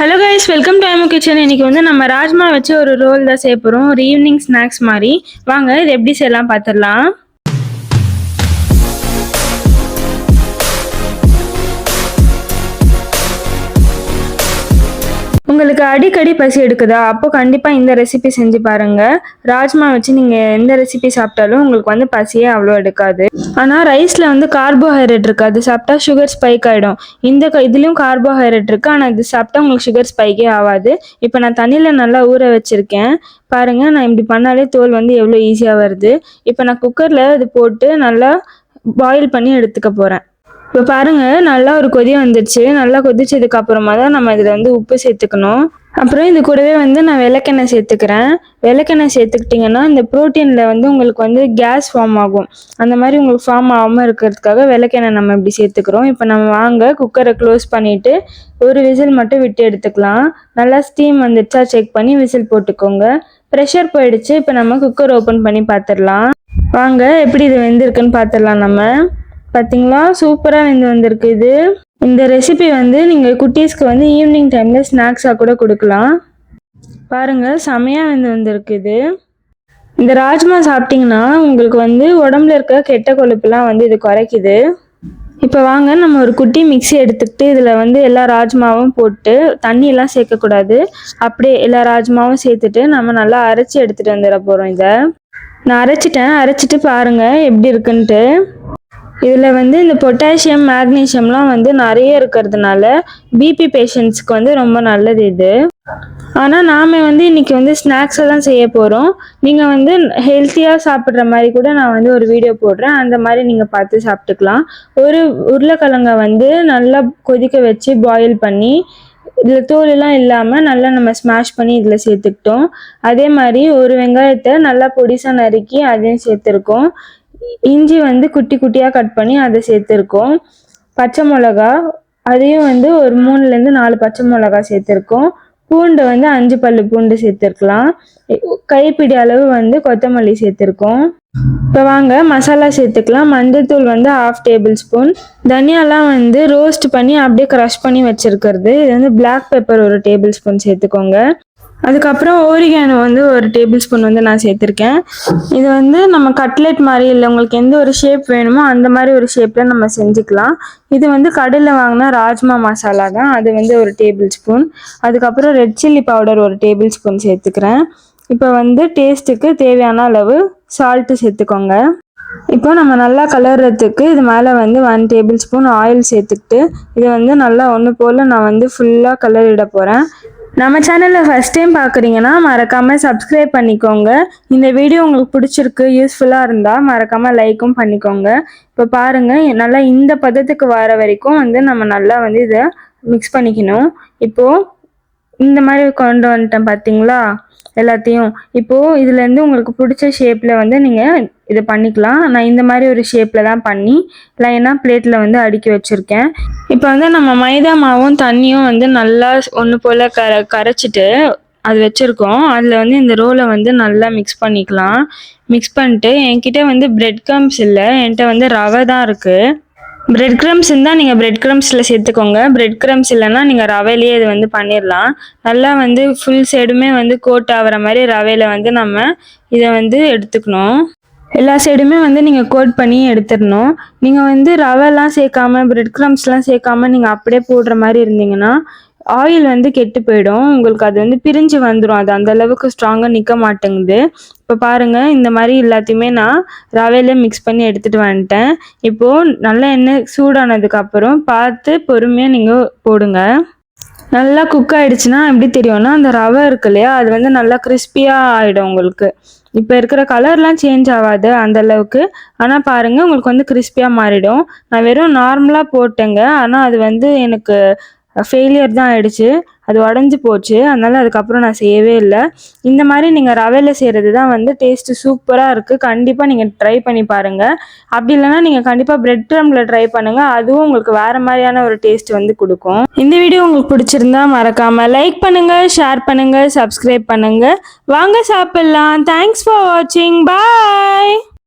Hello guys, welcome to ஐமோ kitchen. இன்னைக்கு வந்து நம்ம ராஜ்மா வச்சு ஒரு ரோல் தான் செய்ய போகிறோம். ஒரு ஈவினிங் ஸ்நாக்ஸ் மாதிரி. வாங்க இது எப்படி செய்யலாம் பார்த்துடலாம். உங்களுக்கு அடிக்கடி பசி எடுக்குதா? அப்போ கண்டிப்பாக இந்த ரெசிபி செஞ்சு பாருங்கள். ராஜ்மா வச்சு நீங்கள் எந்த ரெசிபி சாப்பிட்டாலும் உங்களுக்கு வந்து பசியே அவ்வளோ எடுக்காது. ஆனால் ரைஸில் வந்து கார்போஹைட்ரேட் இருக்குது. அது சாப்பிட்டா சுகர் ஸ்பைக் ஆகிடும். இதுலேயும் கார்போஹைட்ரேட் இருக்குது, ஆனால் இது சாப்பிட்டா உங்களுக்கு சுகர் ஸ்பைக்கே ஆகாது. இப்போ நான் தண்ணியில் நல்லா ஊற வச்சுருக்கேன். பாருங்கள், நான் இப்படி பண்ணாலே தோல் வந்து எவ்வளோ ஈஸியாக வருது. இப்போ நான் குக்கரில் இது போட்டு நல்லா பாயில் பண்ணி எடுத்துக்க போகிறேன். இப்போ பாருங்கள், நல்லா ஒரு கொதி வந்துடுச்சு. நல்லா கொதிச்சதுக்கு அப்புறமா தான் நம்ம இதில் வந்து உப்பு சேர்த்துக்கணும். அப்புறம் இது கூடவே வந்து நான் விளக்கெண்ணெய் சேர்த்துக்கிறேன். விளக்கெண்ணெய் சேர்த்துக்கிட்டிங்கன்னா இந்த ப்ரோட்டீனில் வந்து உங்களுக்கு வந்து கேஸ் ஃபார்ம் ஆகும். அந்த மாதிரி உங்களுக்கு ஃபார்ம் ஆகாமல் இருக்கிறதுக்காக விளக்கெண்ணெய் நம்ம இப்படி சேர்த்துக்கிறோம். இப்போ நம்ம வாங்க குக்கரை க்ளோஸ் பண்ணிவிட்டு ஒரு விசில் மட்டும் விட்டு எடுத்துக்கலாம். நல்லா ஸ்டீம் வந்துடுச்சா செக் பண்ணி விசில் போட்டுக்கோங்க. ப்ரெஷர் போயிடுச்சு. இப்போ நம்ம குக்கர் ஓப்பன் பண்ணி பார்த்துடலாம். வாங்க எப்படி இது வெந்திருக்குன்னு பார்த்துடலாம். நம்ம பார்த்தீங்களா, சூப்பராக வந்திருக்கு. இந்த ரெசிபி வந்து நீங்கள் குட்டீஸ்க்கு வந்து ஈவினிங் டைமில் ஸ்நாக்ஸாக கூட கொடுக்கலாம். பாருங்கள், செமையாக வந்திருக்கு. இந்த ராஜ்மா சாப்பிட்டிங்கன்னா உங்களுக்கு வந்து உடம்புல இருக்க கெட்ட கொழுப்புலாம் வந்து இது குறைக்குது. இப்போ வாங்க நம்ம ஒரு குட்டி மிக்ஸி எடுத்துக்கிட்டு இதில் வந்து எல்லா ராஜ்மாவும் போட்டு தண்ணியெல்லாம் சேர்க்கக்கூடாது. அப்படியே எல்லா ராஜ்மாவும் சேர்த்துட்டு நம்ம நல்லா அரைச்சி எடுத்துகிட்டு வந்துட போகிறோம். இதை நான் அரைச்சிட்டு பாருங்கள் எப்படி இருக்குன்ட்டு. இதில் வந்து இந்த பொட்டாசியம் மேக்னீஷியம்லாம் வந்து நிறைய இருக்கிறதுனால பிபி பேஷண்ட்ஸ்க்கு வந்து ரொம்ப நல்லது இது. ஆனால் நாம் வந்து இன்றைக்கி வந்து ஸ்நாக்ஸை தான் செய்ய போகிறோம். நீங்கள் வந்து ஹெல்த்தியாக சாப்பிட்ற மாதிரி கூட நான் வந்து ஒரு வீடியோ போடுறேன். அந்த மாதிரி நீங்கள் பார்த்து சாப்பிட்டுக்கலாம். ஒரு உருளைக்கிழங்கை வந்து நல்லா கொதிக்க வச்சு பாயில் பண்ணி இதில் தோலெல்லாம் இல்லாமல் நல்லா நம்ம ஸ்மாஷ் பண்ணி இதில் சேர்த்துக்கிட்டோம். அதே மாதிரி ஒரு வெங்காயத்தை நல்லா பொடிசாக நறுக்கி அதையும் சேர்த்துருக்கோம். இஞ்சி வந்து குட்டி குட்டியாக கட் பண்ணி அதை சேர்த்துருக்கோம். பச்சை மிளகா அதையும் வந்து ஒரு 3லேருந்து 4 பச்சை மிளகா சேர்த்துருக்கோம். பூண்டு வந்து 5 பல்லு பூண்டு சேர்த்துருக்கலாம். கைப்பிடி அளவு வந்து கொத்தமல்லி சேர்த்துருக்கோம். இப்போ வாங்க மசாலா சேர்த்துக்கலாம். மஞ்சள்தூள் வந்து 1/2 டேபிள் ஸ்பூன். தனியாலாம் வந்து ரோஸ்ட் பண்ணி அப்படியே க்ரஷ் பண்ணி வச்சுருக்கிறது. இது வந்து பிளாக் பெப்பர் 1 டேபிள் ஸ்பூன் சேர்த்துக்கோங்க. அதுக்கப்புறம் ஓரிகானோ வந்து 1 டேபிள் ஸ்பூன் வந்து நான் சேர்த்துருக்கேன். இது வந்து நம்ம கட்லெட் மாதிரி இல்லை, உங்களுக்கு எந்த ஒரு ஷேப் வேணுமோ அந்த மாதிரி ஒரு ஷேப்பில் நம்ம செஞ்சுக்கலாம். இது வந்து கடையில் வாங்கினா ராஜ்மா மசாலா தான், அது வந்து 1 டேபிள் ஸ்பூன். அதுக்கப்புறம் red chilli powder 1 table spoon சேர்த்துக்கிறேன். இப்போ வந்து டேஸ்ட்டுக்கு தேவையான அளவு சால்ட்டு சேர்த்துக்கோங்க. இப்போ நம்ம நல்லா கலர்றதுக்கு இது மேலே வந்து 1 டேபிள் ஸ்பூன் ஆயில் சேர்த்துக்கிட்டு இதை வந்து நல்லா ஒன்று போல் நான் வந்து ஃபுல்லாக கலரிட போகிறேன். நம்ம சேனலில் ஃபஸ்ட் டைம் பார்க்குறீங்கன்னா மறக்காமல் சப்ஸ்கிரைப் பண்ணிக்கோங்க. இந்த வீடியோ உங்களுக்கு பிடிச்சிருக்கு, யூஸ்ஃபுல்லாக இருந்தால் மறக்காமல் லைக்கும் பண்ணிக்கோங்க. இப்போ பாருங்கள், நல்லா இந்த பதத்துக்கு வர வரைக்கும் வந்து நம்ம நல்லா வந்து இதை மிக்ஸ் பண்ணிக்கணும். இப்போது இந்த மாதிரி கொண்டு வந்துட்டேன் பார்த்தீங்களா எல்லாத்தையும். இப்போது இதுலேருந்து உங்களுக்கு பிடிச்ச ஷேப்பில் வந்து நீங்கள் இதை பண்ணிக்கலாம். நான் இந்த மாதிரி ஒரு ஷேப்பில் தான் பண்ணி லைனாக பிளேட்டில் வந்து அடுக்கி வச்சுருக்கேன். இப்போ வந்து நம்ம மைதா மாவும் தண்ணியும் வந்து நல்லா ஒன்று போல் கரைச்சிட்டு அது வச்சுருக்கோம். அதில் வந்து இந்த ரோலை வந்து நல்லா மிக்ஸ் பண்ணிக்கலாம். மிக்ஸ் பண்ணிட்டு என்கிட்ட வந்து பிரெட் க்ரம்ஸ் இல்லை, என்கிட்ட வந்து ரவை தான் இருக்குது. பிரெட் க்ரம்ஸ் இருந்தால் நீங்கள் பிரெட் க்ரம்ஸில் சேர்த்துக்கோங்க. பிரெட் க்ரம்ஸ் இல்லைன்னா நீங்கள் ரவையிலேயே இது வந்து பண்ணிடலாம். நல்லா வந்து ஃபுல் சைடுமே வந்து கோட் ஆகிற மாதிரி ரவையில் வந்து நம்ம இதை வந்து எடுத்துக்கணும். எல்லா சைடுமே வந்து நீங்கள் கோட் பண்ணி எடுத்துடணும். நீங்கள் வந்து ரவைலாம் சேர்க்காம பிரெட் க்ரம்ஸ்லாம் சேர்க்காம நீங்கள் அப்படியே போடுற மாதிரி இருந்தீங்கன்னா ஆயில் வந்து கெட்டு போயிடும். உங்களுக்கு அது வந்து பிரிஞ்சு வந்துடும். அது அந்தளவுக்கு ஸ்ட்ராங்காக நிற்க மாட்டேங்குது. இப்போ பாருங்கள், இந்த மாதிரி எல்லாத்தையுமே நான் ரவையில மிக்ஸ் பண்ணி எடுத்துகிட்டு வந்துட்டேன். இப்போது நல்லா எண்ணெய் சூடானதுக்கப்புறம் பார்த்து பொறுமையாக நீங்கள் போடுங்க. நல்லா குக் ஆகிடுச்சுன்னா எப்படி தெரியும்னா அந்த ரவை இருக்கு இல்லையா, அது வந்து நல்லா கிறிஸ்பியாக ஆகிடும் உங்களுக்கு. இப்போ இருக்கிற கலர்லாம் சேஞ்ச் ஆகாது அந்தளவுக்கு. ஆனால் பாருங்கள், உங்களுக்கு வந்து கிறிஸ்பியாக மாறிடும். நான் வெறும் நார்மலாக போட்டேங்க, ஆனால் அது வந்து எனக்கு ஃபெயிலியர் தான் ஆகிடுச்சு. அது உடஞ்சி போச்சு. அதனால் அதுக்கப்புறம் நான் செய்யவே இல்லை. இந்த மாதிரி நீங்கள் ரவையில் செய்கிறது தான் வந்து டேஸ்ட்டு சூப்பராக இருக்குது. கண்டிப்பாக நீங்கள் ட்ரை பண்ணி பாருங்கள். அப்படி இல்லைன்னா நீங்கள் கண்டிப்பாக பிரெட் க்ரம்பில் ட்ரை பண்ணுங்கள். அதுவும் உங்களுக்கு வேறு மாதிரியான ஒரு டேஸ்ட் வந்து கொடுக்கும். இந்த வீடியோ உங்களுக்கு பிடிச்சிருந்தா மறக்காமல் லைக் பண்ணுங்கள், ஷேர் பண்ணுங்கள், சப்ஸ்கிரைப் பண்ணுங்கள். வாங்க சாப்பிட்லாம். தேங்க்ஸ் ஃபார் வாட்சிங். பாய்.